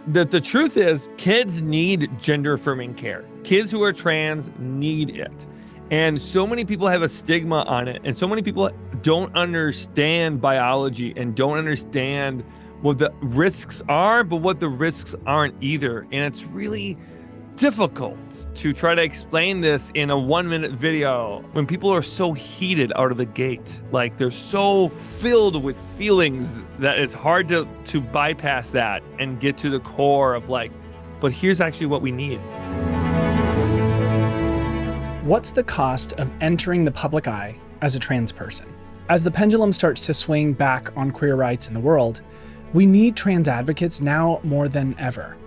the truth is kids need gender affirming care. Kids who are trans need it. And so many people have a stigma on it. And so many people don't understand biology and don't understand what the risks are, but what the risks aren't either. And it's really difficult to try to explain this in a 1-minute video when people are so heated out of the gate. Like they're so filled with feelings that it's hard to bypass that and get to the core of like, but here's actually what we need. What's the cost of entering the public eye as a trans person? As the pendulum starts to swing back on queer rights in the world, we need trans advocates now more than ever.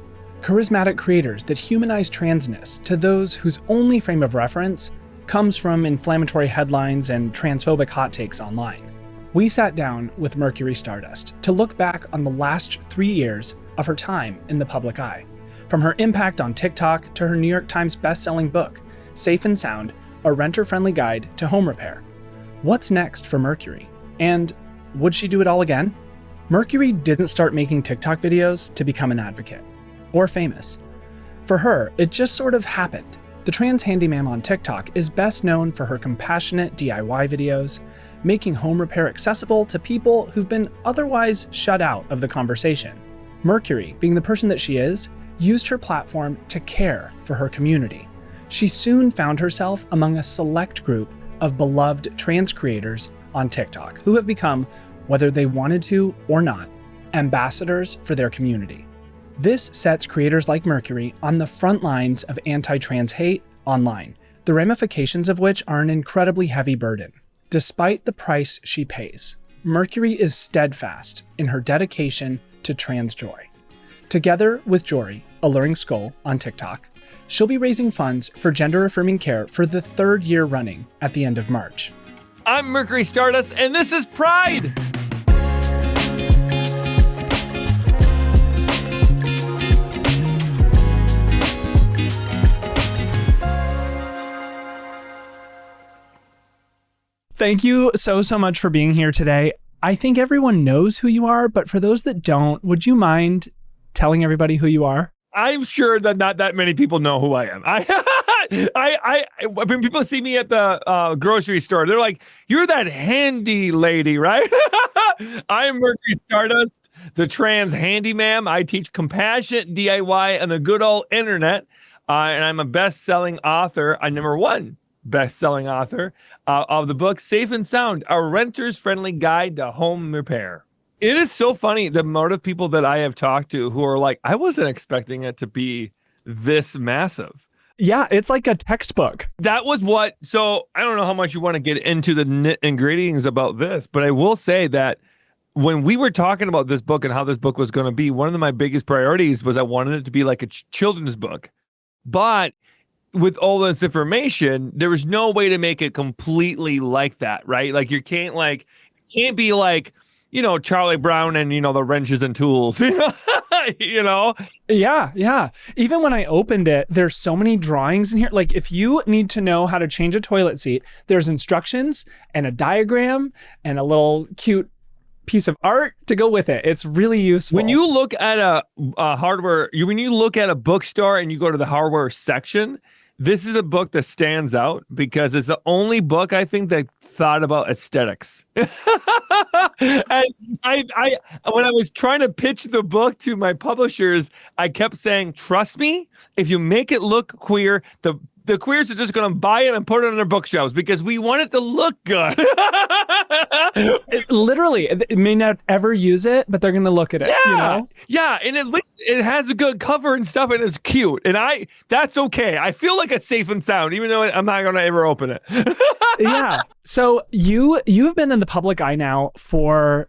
Charismatic creators that humanize transness to those whose only frame of reference comes from inflammatory headlines and transphobic hot takes online. We sat down with Mercury Stardust to look back on the last 3 years of her time in the public eye, from her impact on TikTok to her New York Times best-selling book, Safe and Sound, a renter-friendly guide to home repair. What's next for Mercury? And would she do it all again? Mercury didn't start making TikTok videos to become an advocate or famous. For her, it just sort of happened. The trans handyma'am on TikTok is best known for her compassionate DIY videos, making home repair accessible to people who've been otherwise shut out of the conversation. Mercury, being the person that she is, used her platform to care for her community. She soon found herself among a select group of beloved trans creators on TikTok who have become, whether they wanted to or not, ambassadors for their community. This sets creators like Mercury on the front lines of anti-trans hate online, the ramifications of which are an incredibly heavy burden. Despite the price she pays, Mercury is steadfast in her dedication to trans joy. Together with Jory, Alluring Skull on TikTok, she'll be raising funds for gender-affirming care for the 3rd year running at the end of March. I'm Mercury Stardust, and this is Pride! Thank you so much for being here today. I think everyone knows who you are, but for those that don't, would you mind telling everybody who you are? I'm sure that not that many people know who I am. When people see me at the grocery store, they're like, "You're that handy lady, right?" I am Mercury Stardust, the trans handyma'am. I teach compassionate DIY on the good old internet, and I'm a best-selling author. I'm #1 best-selling author of the book Safe and Sound, a renter's friendly guide to home repair. It is so funny, the amount of people that I have talked to who are like, I wasn't expecting it to be this massive. Yeah, it's like a textbook. That was what, so I don't know how much you want to get into the nit and gritties about this, but I will say that when we were talking about this book and how this book was going to be, one of my biggest priorities was I wanted it to be like a children's book. But with all this information, there was no way to make it completely like that, right? Like you can't be like, you know, Charlie Brown and, you know, the wrenches and tools, you know? Yeah. Even when I opened it, there's so many drawings in here. Like if you need to know how to change a toilet seat, there's instructions and a diagram and a little cute piece of art to go with it. It's really useful. When you look at when you look at a bookstore and you go to the hardware section, this is a book that stands out because it's the only book I think that thought about aesthetics. And I when I was trying to pitch the book to my publishers, I kept saying, trust me, if you make it look queer, the queers are just going to buy it and put it on their bookshelves because we want it to look good. It may not ever use it, but they're going to look at it. Yeah. You know? Yeah. And it has a good cover and stuff and it's cute. And that's okay. I feel like it's safe and sound, even though I'm not going to ever open it. Yeah. So you've been in the public eye now for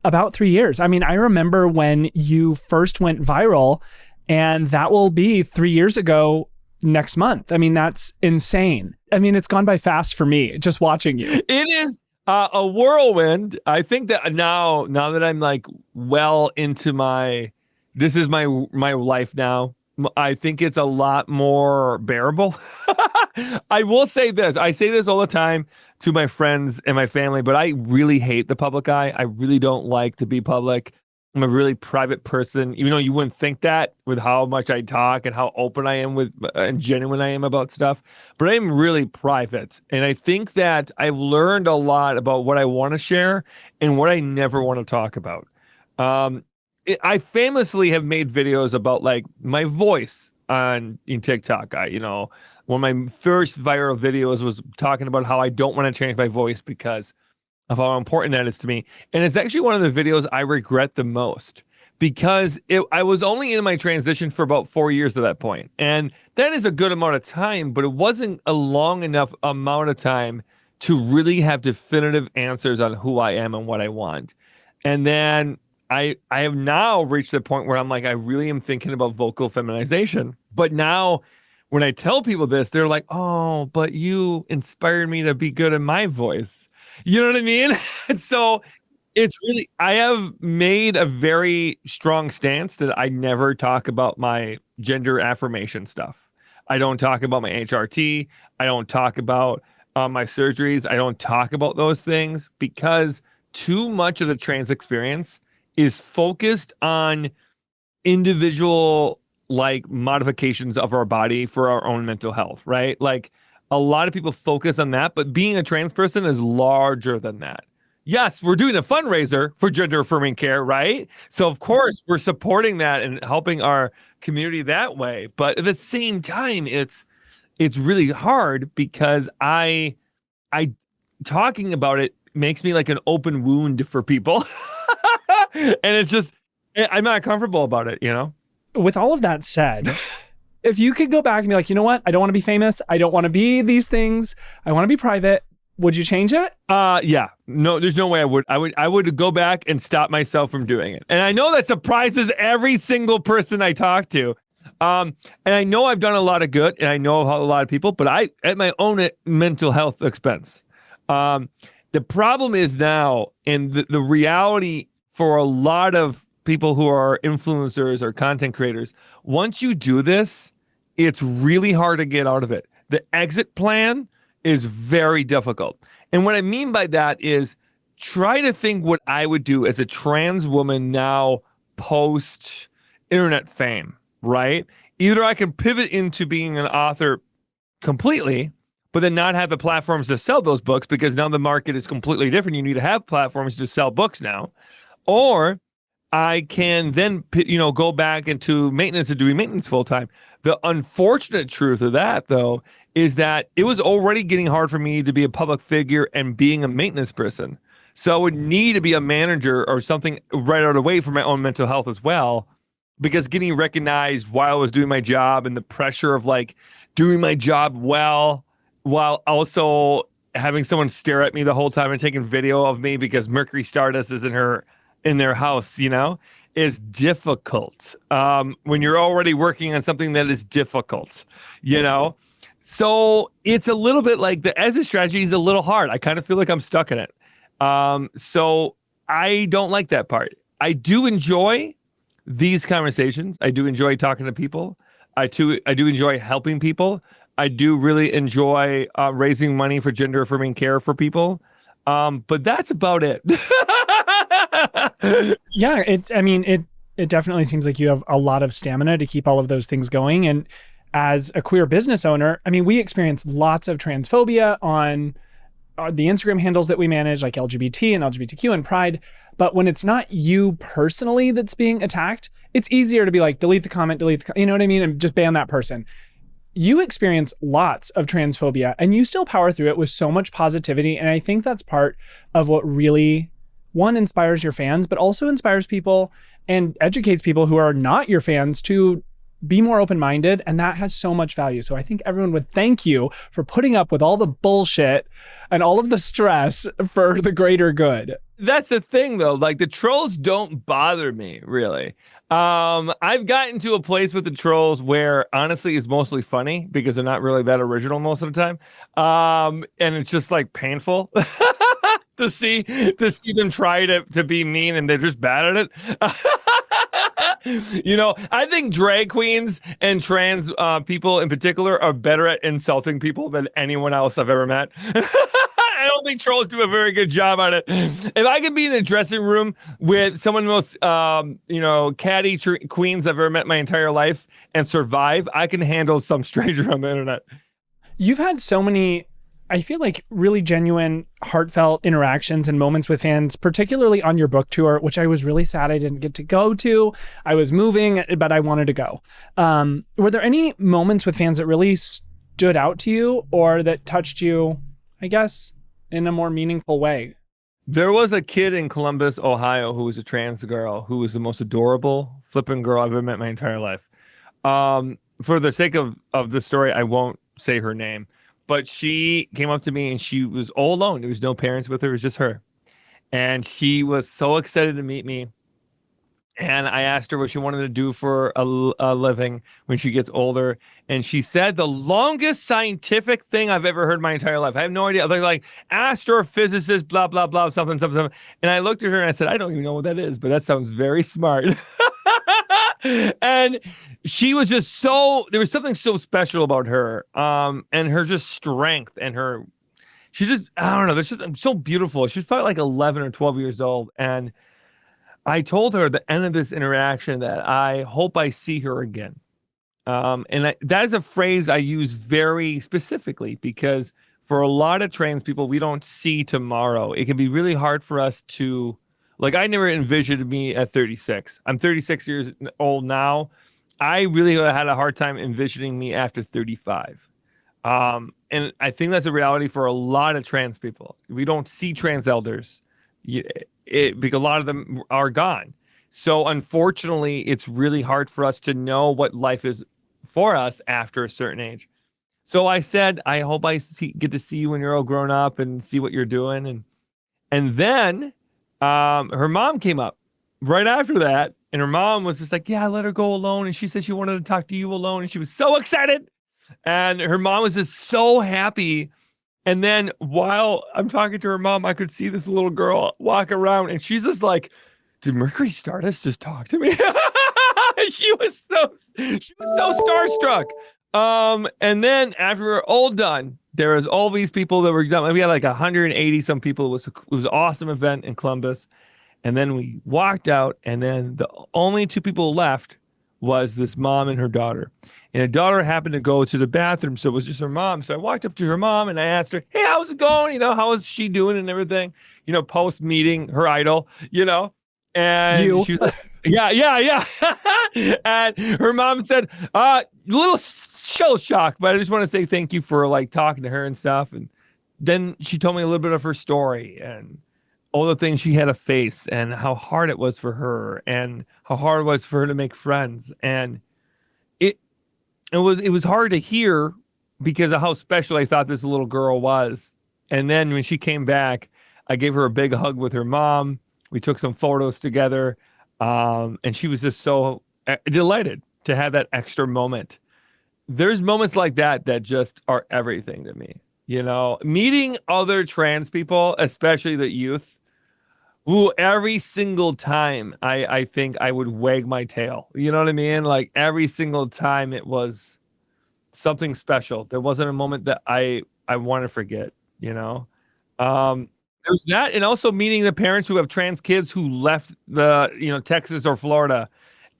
about 3 years. I mean, I remember when you first went viral, and that will be 3 years ago next month. I mean, that's insane. I mean, it's gone by fast for me just watching you. It is a whirlwind. I think that now that I'm like well into this is my life now, I think it's a lot more bearable. I will say this. I say this all the time to my friends and my family, but I really hate the public eye. I really don't like to be public. I'm a really private person, even though you wouldn't think that with how much I talk and how open I am with and genuine I am about stuff. But I'm really private. And I think that I've learned a lot about what I want to share and what I never want to talk about. I famously have made videos about like my voice in TikTok. One of my first viral videos was talking about how I don't want to change my voice because of how important that is to me. And it's actually one of the videos I regret the most because I was only in my transition for about 4 years at that point. And that is a good amount of time, but it wasn't a long enough amount of time to really have definitive answers on who I am and what I want. And then I have now reached the point where I'm like, I really am thinking about vocal feminization. But now when I tell people this, they're like, oh, but you inspired me to be good in my voice. You know what I mean? And so it's really, I have made a very strong stance that I never talk about my gender affirmation stuff. I don't talk about my HRT. I don't talk about my surgeries. I don't talk about those things because too much of the trans experience is focused on individual like modifications of our body for our own mental health, right? Like a lot of people focus on that, but being a trans person is larger than that. Yes, we're doing a fundraiser for gender affirming care, right? So of course we're supporting that and helping our community that way. But at the same time, it's really hard because I talking about it makes me like an open wound for people. And it's just, I'm not comfortable about it, With all of that said, if you could go back and be like, you know what? I don't want to be famous. I don't want to be these things. I want to be private. Would you change it? Yeah. No, there's no way I would. I would go back and stop myself from doing it. And I know that surprises every single person I talk to. And I know I've done a lot of good and I know a lot of people, but I at my own mental health expense. The problem is now, and the reality for a lot of people who are influencers or content creators, once you do this, it's really hard to get out of it. The exit plan is very difficult. And what I mean by that is try to think what I would do as a trans woman now post internet fame, right? Either I can pivot into being an author completely, but then not have the platforms to sell those books because now the market is completely different. You need to have platforms to sell books now. Or I can then, go back into maintenance and doing maintenance full time. The unfortunate truth of that, though, is that it was already getting hard for me to be a public figure and being a maintenance person. So I would need to be a manager or something right out of the way for my own mental health as well, because getting recognized while I was doing my job and the pressure of like doing my job well, while also having someone stare at me the whole time and taking video of me because Mercury Stardust is in their house, is difficult. When you're already working on something that is difficult, So it's a little bit like the exit strategy is a little hard. I kind of feel like I'm stuck in it. So I don't like that part. I do enjoy these conversations. I do enjoy talking to people. I do enjoy helping people. I do really enjoy raising money for gender affirming care for people. But that's about it. Yeah, it definitely seems like you have a lot of stamina to keep all of those things going. And as a queer business owner, we experience lots of transphobia on the Instagram handles that we manage, like LGBT and LGBTQ and Pride. But when it's not you personally that's being attacked, it's easier to be like, delete the comment, you know what I mean? And just ban that person. You experience lots of transphobia and you still power through it with so much positivity. And I think that's part of what really, one, inspires your fans, but also inspires people and educates people who are not your fans to be more open-minded. And that has so much value. So I think everyone would thank you for putting up with all the bullshit and all of the stress for the greater good. That's the thing, though. Like, the trolls don't bother me, really. I've gotten to a place with the trolls where, honestly, it's mostly funny because they're not really that original most of the time. And it's just, like, painful to see them try to be mean and they're just bad at it. I think drag queens and trans people in particular are better at insulting people than anyone else I've ever met. I don't think trolls do a very good job on it. If I can be in a dressing room with someone the most, catty queens I've ever met in my entire life and survive, I can handle some stranger on the internet. You've had so many, I feel like, really genuine, heartfelt interactions and moments with fans, particularly on your book tour, which I was really sad I didn't get to go to. I was moving, but I wanted to go. Were there any moments with fans that really stood out to you or that touched you, I guess, in a more meaningful way? There was a kid in Columbus, Ohio, who was a trans girl who was the most adorable flipping girl I've ever met in my entire life. For the sake of the story, I won't say her name, but she came up to me and she was all alone. There was no parents with her. It was just her. And she was so excited to meet me. And I asked her what she wanted to do for a living when she gets older. And she said the longest scientific thing I've ever heard in my entire life. I have no idea. They're like astrophysicist, blah, blah, blah, something, something, something. And I looked at her and I said, I don't even know what that is, but that sounds very smart. And she was just there was something so special about her, and her just strength and she's just, I don't know, there's just so beautiful. She's probably like 11 or 12 years old. And I told her at the end of this interaction that I hope I see her again. That is a phrase I use very specifically because for a lot of trans people, we don't see tomorrow. It can be really hard for us to, like, I never envisioned me at 36. I'm 36 years old now. I really had a hard time envisioning me after 35. And I think that's a reality for a lot of trans people. We don't see trans elders because a lot of them are gone. So unfortunately, it's really hard for us to know what life is for us after a certain age. So I said, I hope I get to see you when you're all grown up and see what you're doing. And then her mom came up right after that. And her mom was just like, yeah, I let her go alone. And she said she wanted to talk to you alone. And she was so excited. And her mom was just so happy. And then while I'm talking to her mom, I could see this little girl walk around. And she's just like, did Mercury Stardust just talk to me? She was so starstruck. And then after we were all done, there was all these people that were done. We had like 180 some people. It was an awesome event in Columbus. And then we walked out, and then the only two people left was this mom and her daughter. And her daughter happened to go to the bathroom, so it was just her mom. So I walked up to her mom and I asked her, hey, how's it going? How is she doing and everything? Post meeting her idol, And she was like, yeah. And her mom said, a little shell shock, but I just want to say thank you for like talking to her and stuff. And then she told me a little bit of her story and all the things she had to face and how hard it was for her and how hard it was for her to make friends. And it was hard to hear because of how special I thought this little girl was. And then when she came back, I gave her a big hug with her mom. We took some photos together. And she was just so delighted to have that extra moment. There's moments like that just are everything to me. Meeting other trans people, especially the youth, who every single time I think I would wag my tail. You know what I mean? Like every single time it was something special. There wasn't a moment that I want to forget, There's that, and also meeting the parents who have trans kids who left the, Texas or Florida,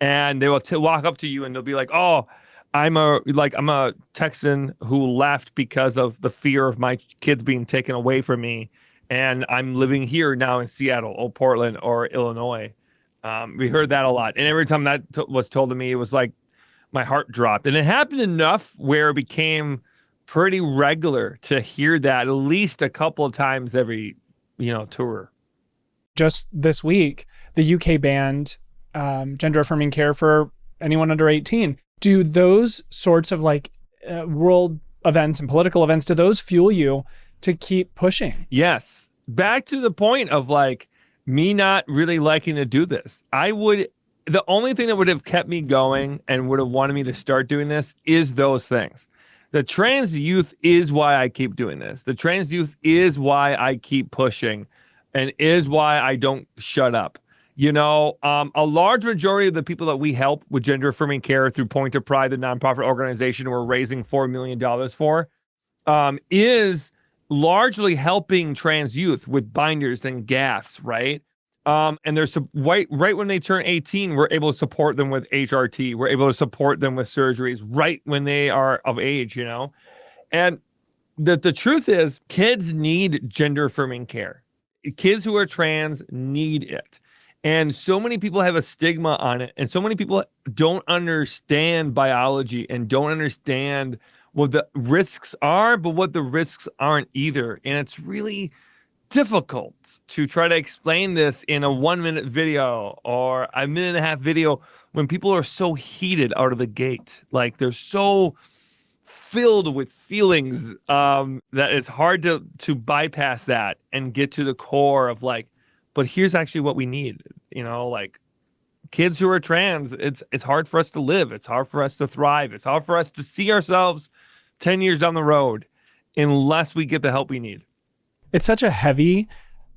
and they will walk up to you and they'll be like, "Oh, I'm a Texan who left because of the fear of my kids being taken away from me, and I'm living here now in Seattle or Portland or Illinois." We heard that a lot, and every time that was told to me, it was like my heart dropped, and it happened enough where it became pretty regular to hear that at least a couple of times every tour. Just this week, the UK banned gender affirming care for anyone under 18. Do those sorts of world events and political events, do those fuel you to keep pushing? Yes. Back to the point of me not really liking to do this. The only thing that would have kept me going and would have wanted me to start doing this is those things. The trans youth is why I keep doing this. The trans youth is why I keep pushing and is why I don't shut up. A large majority of the people that we help with gender affirming care through Point of Pride, the nonprofit organization we're raising $4 million for, is largely helping trans youth with binders and gaffs, right? And there's right when they turn 18, we're able to support them with HRT. We're able to support them with surgeries right when they are of age, And the truth is, kids need gender affirming care. Kids who are trans need it. And so many people have a stigma on it. And so many people don't understand biology and don't understand what the risks are, but what the risks aren't either. And it's really difficult to try to explain this in a 1-minute video or a minute and a half video when people are so heated out of the gate. Like they're so filled with feelings that it's hard to bypass that and get to the core of like, but here's actually what we need. Like kids who are trans, it's hard for us to live. It's hard for us to thrive. It's hard for us to see ourselves 10 years down the road unless we get the help we need. It's such a heavy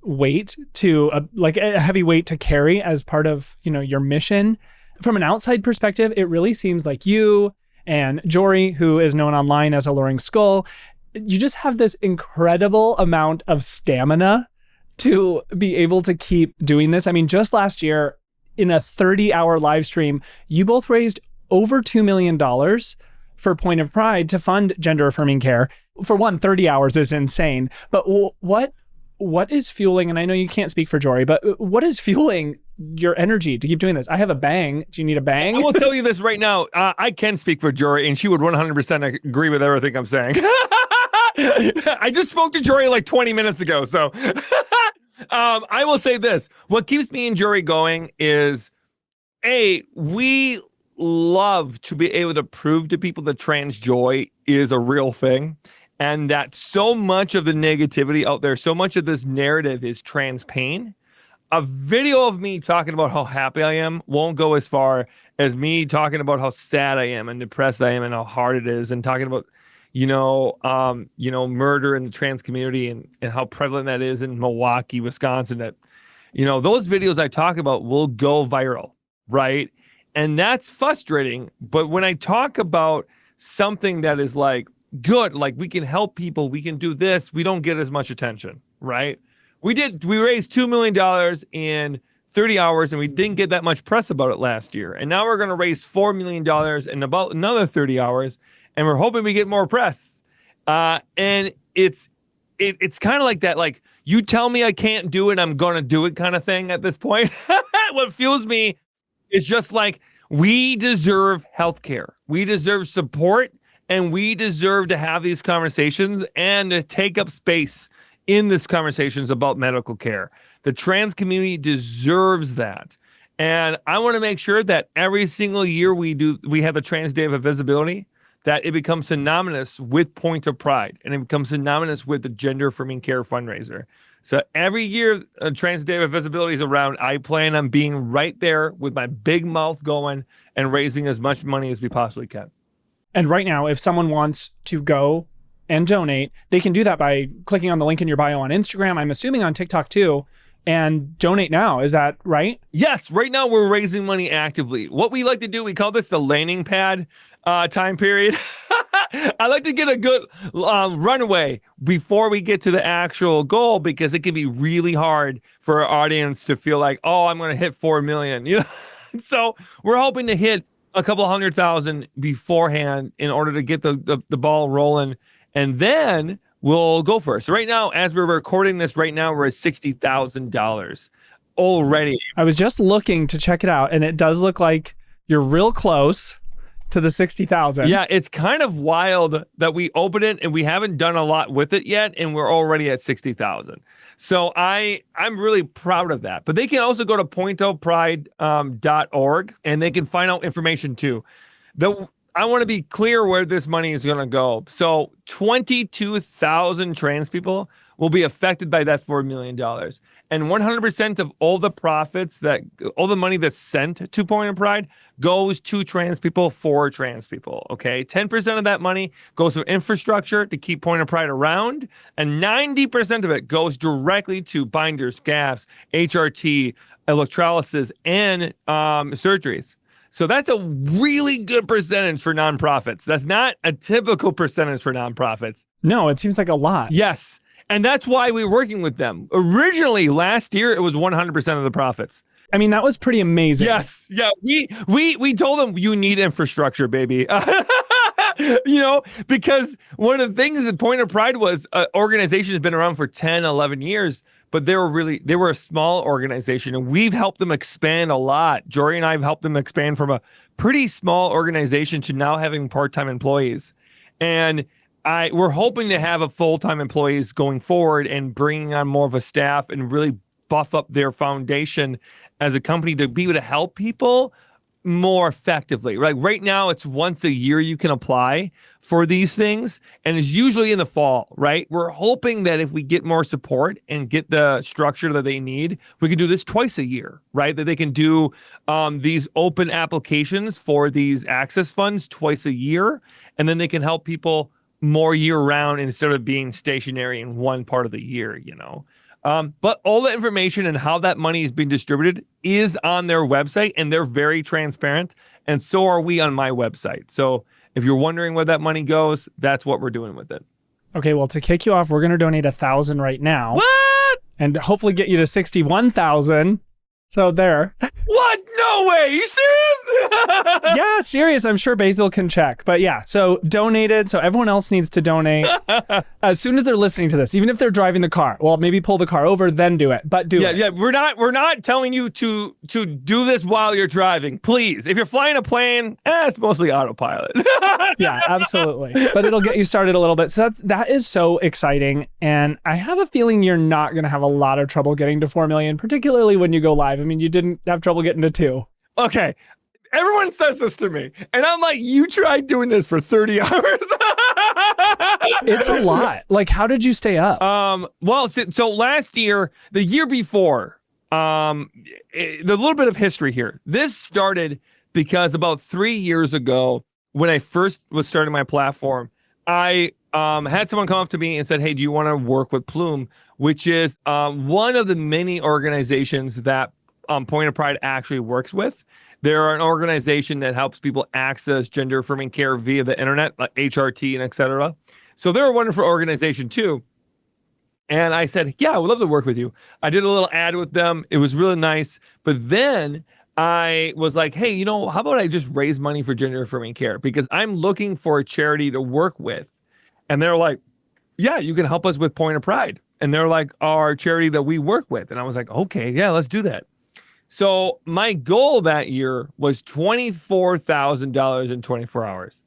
weight to a heavy weight to carry as part of, your mission. From an outside perspective, it really seems like you and Jory, who is known online as Alluring Skull, you just have this incredible amount of stamina to be able to keep doing this. I mean, just last year in a 30-hour live stream, you both raised over $2 million for Point of Pride to fund gender affirming care. For one, 30 hours is insane. But what is fueling, and I know you can't speak for Jory, but what is fueling your energy to keep doing this? I have a bang. Do you need a bang? I will tell you this right now. I can speak for Jory, and she would 100% agree with everything I'm saying. I just spoke to Jory like 20 minutes ago. So I will say this. What keeps me and Jory going is, we love to be able to prove to people that trans joy is a real thing. And that so much of the negativity out there, so much of this narrative is trans pain. A video of me talking about how happy I am won't go as far as me talking about how sad I am and depressed I am and how hard it is, and talking about, murder in the trans community and how prevalent that is in Milwaukee, Wisconsin. That, those videos I talk about will go viral, right? And that's frustrating. But when I talk about something that is like, good, like we can help people, we can do this, we don't get as much attention, right? We raised $2 million in 30 hours and we didn't get that much press about it last year. And now we're going to raise $4 million in about another 30 hours and we're hoping we get more press. And it's kind of like that, like you tell me I can't do it, I'm going to do it kind of thing at this point. What fuels me is just like, we deserve healthcare. We deserve support. And we deserve to have these conversations and to take up space in these conversations about medical care. The trans community deserves that. And I want to make sure that every single year we have the Trans Day of Visibility, that it becomes synonymous with Point of Pride and it becomes synonymous with the Gender Affirming Care fundraiser. So every year Trans Day of Visibility is around, I plan on being right there with my big mouth going and raising as much money as we possibly can. And right now, if someone wants to go and donate, they can do that by clicking on the link in your bio on Instagram. I'm assuming on TikTok too, and donate now. Is that right? Yes. Right now, we're raising money actively. What we like to do, we call this the landing pad time period. I like to get a good runway before we get to the actual goal, because it can be really hard for our audience to feel like, oh, I'm going to hit 4 million. So we're hoping to hit a couple 100,000 beforehand in order to get the ball rolling, and then we'll go for it. So right now, as we're recording this right now, we're at $60,000 already. I was just looking to check it out, and it does look like you're real close to the 60,000. Yeah, it's kind of wild that we opened it and we haven't done a lot with it yet, and we're already at 60,000. So I'm really proud of that. But they can also go to pointofpride.org and they can find out information too. I want to be clear where this money is going to go. So 22,000 trans people will be affected by that $4 million. And 100% of all the profits, all the money that's sent to Point of Pride goes to trans people for trans people, okay? 10% of that money goes to infrastructure to keep Point of Pride around, and 90% of it goes directly to binders, gaffs, HRT, electrolysis, and surgeries. So that's a really good percentage for nonprofits. That's not a typical percentage for nonprofits. No, it seems like a lot. Yes. And that's why we're working with them. Originally, last year, it was 100% of the profits. I mean, that was pretty amazing. Yes. Yeah. We told them you need infrastructure, baby. Because one of the things that Point of Pride was organization has been around for 10, 11 years, but they were a small organization, and we've helped them expand a lot. Jory and I have helped them expand from a pretty small organization to now having part-time employees. And we're hoping to have a full-time employees going forward and bringing on more of a staff and really buff up their foundation as a company to be able to help people more effectively. Right now, it's once a year you can apply for these things, and it's usually in the fall, right? We're hoping that if we get more support and get the structure that they need, we can do this twice a year, right? That they can do these open applications for these access funds twice a year, and then they can help people more year round instead of being stationary in one part of the year, But all the information and how that money is being distributed is on their website, and they're very transparent. And so are we on my website. So if you're wondering where that money goes, that's what we're doing with it. Okay, well, to kick you off, we're going to donate 1,000 right now. What? And hopefully get you to 61,000. So there. What? No way. You serious? Yeah, serious. I'm sure Basil can check. But yeah, so donated. So everyone else needs to donate as soon as they're listening to this, even if they're driving the car. Well, maybe pull the car over, then do it. But do it. Yeah, we're not telling you to do this while you're driving. Please. If you're flying a plane, it's mostly autopilot. Yeah, absolutely. But it'll get you started a little bit. So that is so exciting. And I have a feeling you're not going to have a lot of trouble getting to 4 million, particularly when you go live. I mean, you didn't have trouble getting to 2. Okay. Everyone says this to me, and I'm like, you tried doing this for 30 hours. It's a lot. Like, how did you stay up? Well, so last year, the year before, the little bit of history here. This started because about 3 years ago, when I first was starting my platform, I had someone come up to me and said, hey, do you want to work with Plume, which is one of the many organizations that Point of Pride actually works with. They're an organization that helps people access gender affirming care via the internet, like HRT and et cetera. So they're a wonderful organization too. And I said, yeah, I would love to work with you. I did a little ad with them. It was really nice. But then I was like, hey, how about I just raise money for gender affirming care? Because I'm looking for a charity to work with. And they're like, yeah, you can help us with Point of Pride. And they're like, our charity that we work with. And I was like, okay, yeah, let's do that. So my goal that year was $24,000 in 24 hours.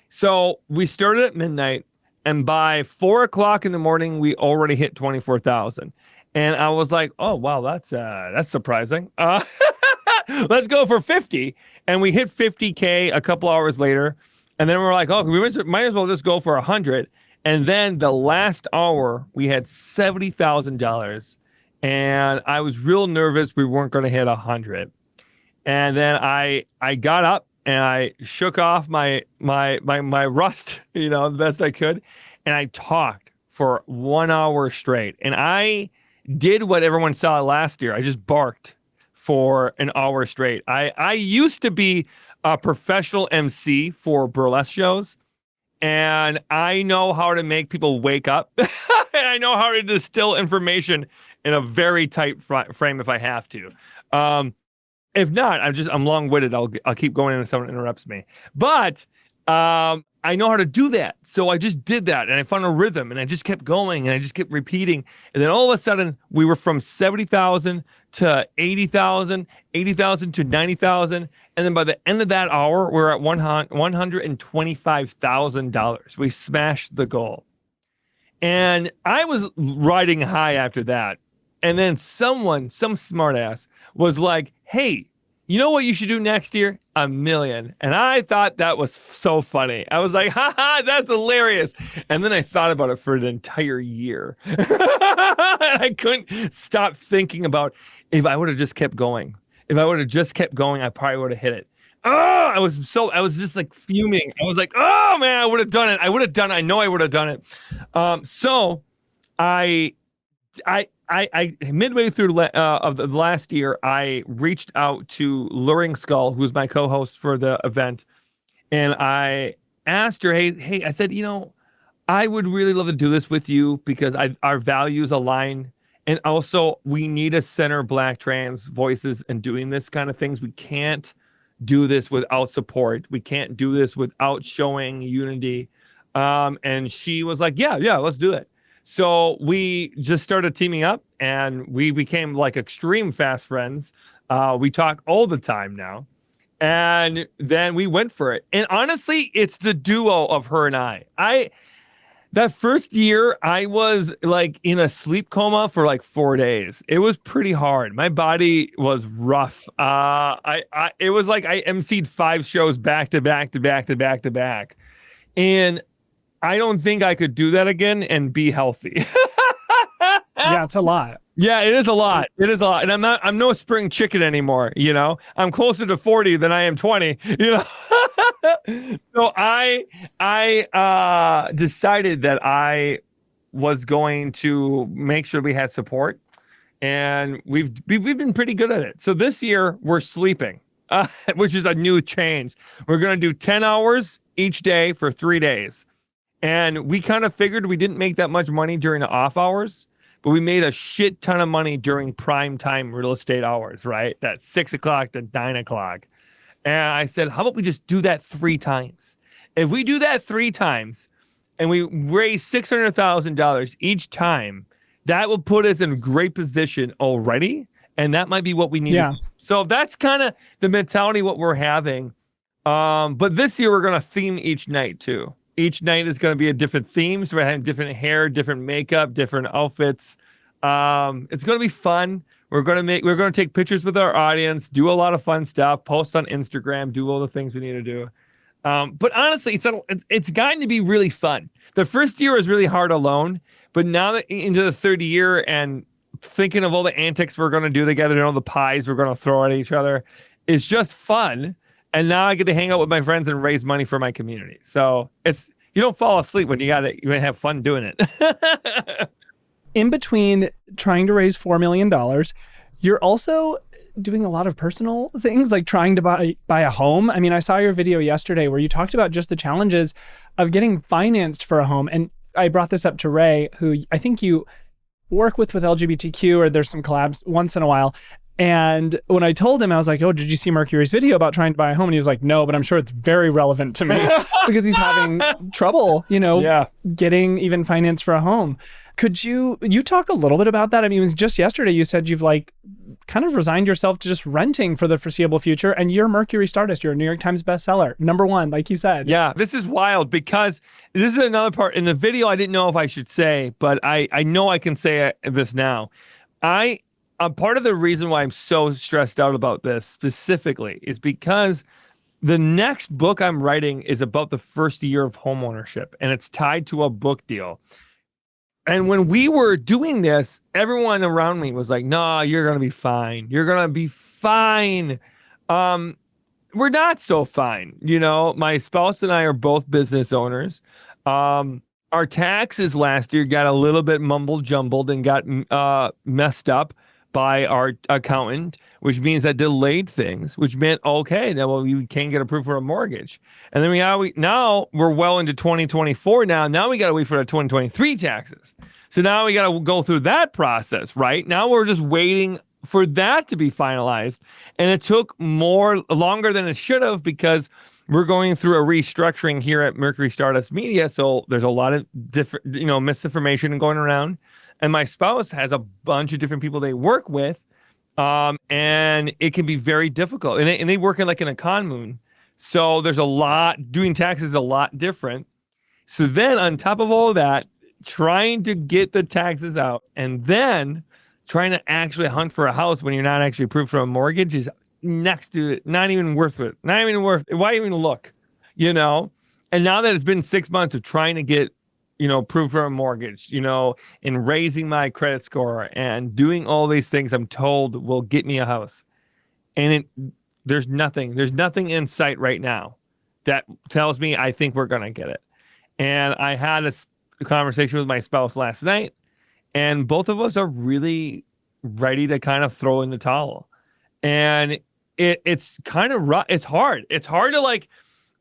So we started at midnight, and by 4 o'clock in the morning, we already hit 24,000. And I was like, oh, wow, that's surprising. Let's go for 50. And we hit 50K a couple hours later. And then we're like, oh, we might as well just go for 100. And then the last hour, we had $70,000. And I was real nervous we weren't going to hit 100. And then I got up and I shook off my rust, the best I could. And I talked for 1 hour straight. And I did what everyone saw last year. I just barked for an hour straight. I used to be a professional MC for burlesque shows. And I know how to make people wake up. And I know how to distill information in a very tight frame if I have to. If not, I'm long-witted. I'll keep going and someone interrupts me. But I know how to do that. So I just did that, and I found a rhythm, and I just kept going, and I just kept repeating. And then all of a sudden, we were from 70,000 to 80,000, 80,000 to 90,000. And then by the end of that hour, we're at $125,000. We smashed the goal. And I was riding high after that. And then some smartass was like, hey, you know what you should do next year? 1 million. And I thought that was so funny. I was like, haha, that's hilarious. And then I thought about it for an entire year. I couldn't stop thinking about if I would have just kept going. If I would have just kept going, I probably would have hit it. Oh, I was just like fuming. I was like, oh man, I would have done it. I know I would have done it. So I I midway through of the last year, I reached out to Luring Skull, who's my co-host for the event, and I asked her, hey, I said, I would really love to do this with you because our values align. And also, we need to center Black trans voices in doing this kind of things. We can't do this without support. We can't do this without showing unity. And she was like, yeah, let's do it. So we just started teaming up and we became like extreme fast friends. We talk all the time now. And then we went for it. And honestly, it's the duo of her and I. That first year, I was like in a sleep coma for like 4 days. It was pretty hard. My body was rough. It was like I emceed 5 shows back to back to back to back to back. And I don't think I could do that again and be healthy. Yeah, it's a lot. Yeah, it is a lot. It is a lot. And I'm no spring chicken anymore, I'm closer to 40 than I am 20, So I decided that I was going to make sure we had support, and we've been pretty good at it. So this year we're sleeping, which is a new change. We're going to do 10 hours each day for 3 days. And we kind of figured we didn't make that much money during the off hours, but we made a shit ton of money during prime time real estate hours, right? That's 6 o'clock to 9 o'clock. And I said, how about we just do that 3 times? If we do that 3 times and we raise $600,000 each time, that will put us in a great position already. And that might be what we need. Yeah. So that's kind of the mentality what we're having. But this year we're going to theme each night too. Each night is going to be a different theme. So we're having different hair, different makeup, different outfits. It's going to be fun. We're going to take pictures with our audience, do a lot of fun stuff, post on Instagram, do all the things we need to do. But honestly, it's gotten to be really fun. The first year was really hard alone, but now that into the third year and thinking of all the antics we're going to do together and all the pies we're going to throw at each other, it's just fun. And now I get to hang out with my friends and raise money for my community. So you don't fall asleep when you have fun doing it. In between trying to raise $4 million, you're also doing a lot of personal things, like trying to buy a home. I mean, I saw your video yesterday where you talked about just the challenges of getting financed for a home. And I brought this up to Ray, who I think you work with LGBTQ, or there's some collabs once in a while. And when I told him, I was like, oh, did you see Mercury's video about trying to buy a home? And he was like, no, but I'm sure it's very relevant to me because he's having trouble, getting even finance for a home. Could you talk a little bit about that? I mean, it was just yesterday you said you've kind of resigned yourself to just renting for the foreseeable future, and you're Mercury Stardust. You're a New York Times bestseller, #1, like you said. Yeah, this is wild because this is another part in the video I didn't know if I should say, but I know I can say this now. Part of the reason why I'm so stressed out about this specifically is because the next book I'm writing is about the first year of homeownership, and it's tied to a book deal. And when we were doing this, everyone around me was like, "No, you're going to be fine. You're going to be fine." We're not so fine. My spouse and I are both business owners. Our taxes last year got a little bit mumbled jumbled and got messed up by our accountant, which means that delayed things, which meant, okay, now we can't get approved for a mortgage. And then now we're well into 2024 now. Now we got to wait for the 2023 taxes. So now we got to go through that process, right? Now we're just waiting for that to be finalized. And it took longer than it should have because we're going through a restructuring here at Mercury Stardust Media. So there's a lot of different, misinformation going around. And my spouse has a bunch of different people they work with. And it can be very difficult. And they work in a commune. So there's doing taxes is a lot different. So then on top of all of that, trying to get the taxes out and then trying to actually hunt for a house when you're not actually approved for a mortgage is next to it. Not even worth it. Not even worth it. Why even look? And now that it's been 6 months of trying to get approved for a mortgage, and raising my credit score and doing all these things I'm told will get me a house. And there's nothing in sight right now that tells me I think we're going to get it. And I had a conversation with my spouse last night, And both of us are really ready to kind of throw in the towel. And it's kind of rough. It's hard. It's hard to like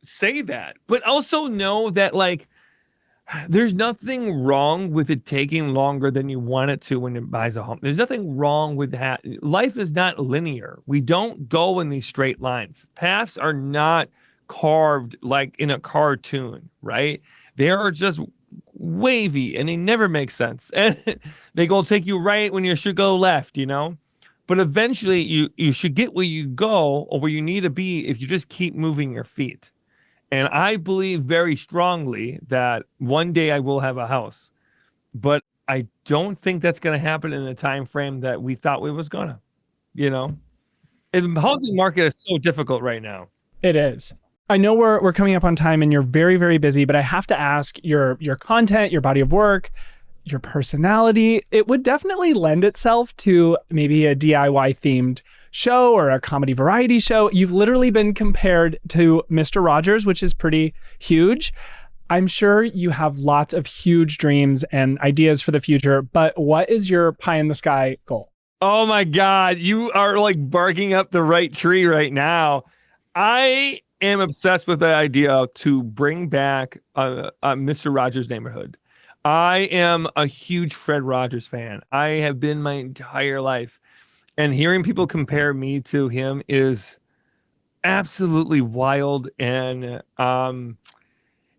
say that, but also know that like there's nothing wrong with it taking longer than you want it to when it buys a home. There's nothing wrong with that. Life is not linear. We don't go in these straight lines. Paths are not carved like in a cartoon, right? They are just wavy and they never make sense. And they go take you right when you should go left, you know? But eventually you should get where you go or where you need to be if you just keep moving your feet. And I believe very strongly that one day I will have a house, but I don't think that's going to happen in the time frame that we thought we was gonna. You know, and the housing market is so difficult right now. It is. I know we're coming up on time, and you're very, very busy. But I have to ask, your content, your body of work, your personality, it would definitely lend itself to maybe a DIY themed show or a comedy variety show. You've literally been compared to Mr. Rogers, which is pretty huge. I'm sure you have lots of huge dreams and ideas for the future, but what is your pie in the sky goal? Oh my God, you are like barking up the right tree right now. I am obsessed with the idea to bring back a Mr. Rogers Neighborhood. I am a huge Fred Rogers fan. I have been my entire life. And hearing people compare me to him is absolutely wild, and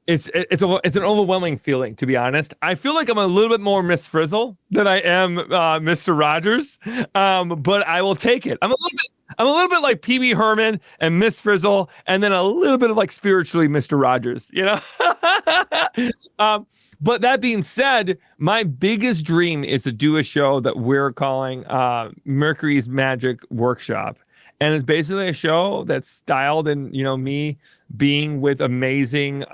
it's an overwhelming feeling, to be honest. I feel like I'm a little bit more Miss Frizzle than I am Mr. Rogers, but I will take it. I'm a little bit like PB Herman and Miss Frizzle, and then a little bit of like spiritually Mr. Rogers, you know. But that being said, my biggest dream is to do a show that we're calling Mercury's Magic Workshop. And it's basically a show that's styled in, you know, me being with amazing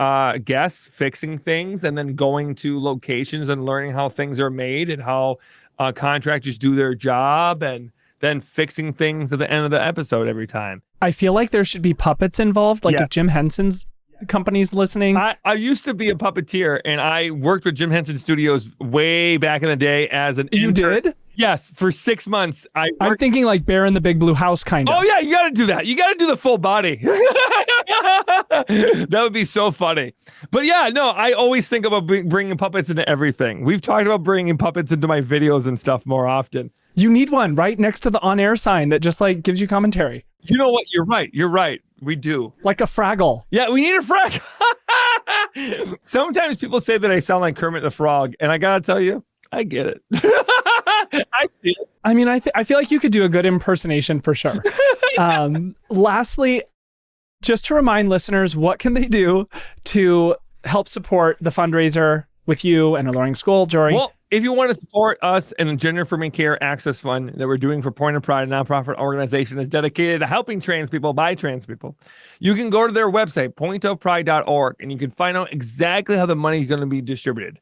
guests, fixing things, and then going to locations and learning how things are made and how contractors do their job, and then fixing things at the end of the episode every time. I feel like there should be puppets involved. Like, yes. If Jim Henson's company's listening. I used to be a puppeteer, and I worked with Jim Henson Studios way back in the day as an You intern. did? Yes, for 6 months. I'm thinking like Bear in the Big Blue House kind of. Oh yeah, you got to do that. You got to do the full body. That would be so funny. But yeah, no, I always think about bringing puppets into everything. We've talked about bringing puppets into my videos and stuff more often. You need one right next to the on-air sign that just like gives you commentary. You know what? You're right. You're right. We do. Like a Fraggle. Yeah, we need a Fraggle. Sometimes people say that I sound like Kermit the Frog, and I gotta tell you, I get it. I see it. I mean, I feel like you could do a good impersonation for sure. Lastly, just to remind listeners, what can they do to help support the fundraiser with you and Alluring School, Jory? Well, if you want to support us and the Gender Affirming Care Access Fund that we're doing for Point of Pride, a nonprofit organization that's dedicated to helping trans people by trans people, you can go to their website, pointofpride.org, and you can find out exactly how the money is going to be distributed.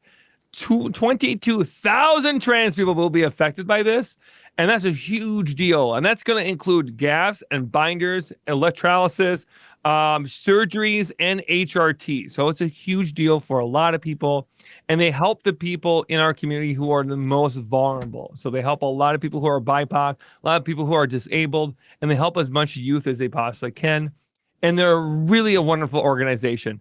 22,000 trans people will be affected by this, and that's a huge deal. And that's going to include gaffs and binders, electrolysis, surgeries, and HRT. So it's a huge deal for a lot of people, and they help the people in our community who are the most vulnerable. So they help a lot of people who are BIPOC, a lot of people who are disabled, and they help as much youth as they possibly can. And they're really a wonderful organization.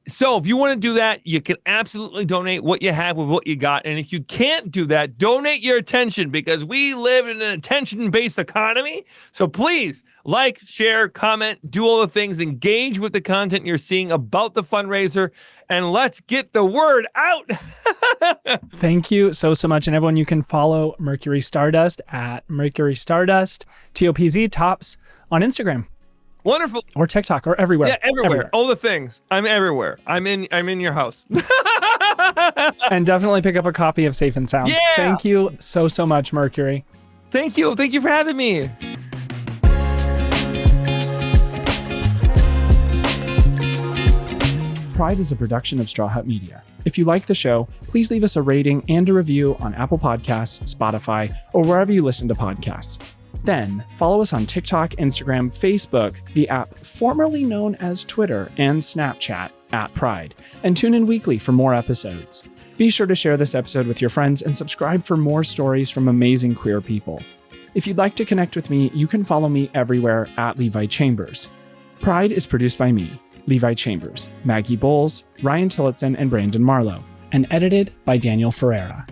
So if you want to do that, you can absolutely donate what you have with what you got. And if you can't do that, donate your attention, because we live in an attention-based economy. So please like, share, comment, do all the things, engage with the content you're seeing about the fundraiser, and let's get the word out. Thank you so much. And everyone, you can follow Mercury Stardust at Mercury Stardust, TOPZ, Tops, on Instagram. Wonderful. Or TikTok, or everywhere. Yeah, everywhere. All the things. I'm everywhere. I'm in your house. And definitely pick up a copy of Safe and Sound. Yeah. Thank you so much, Mercury. Thank you. Thank you for having me. Pride is a production of Straw Hut Media. If you like the show, please leave us a rating and a review on Apple Podcasts, Spotify, or wherever you listen to podcasts. Then, follow us on TikTok, Instagram, Facebook, the app formerly known as Twitter, and Snapchat @Pride, and tune in weekly for more episodes. Be sure to share this episode with your friends and subscribe for more stories from amazing queer people. If you'd like to connect with me, you can follow me everywhere @Levi Chambers. Pride is produced by me, Levi Chambers, Maggie Bowles, Ryan Tillotson, and Brandon Marlowe, and edited by Daniel Ferreira.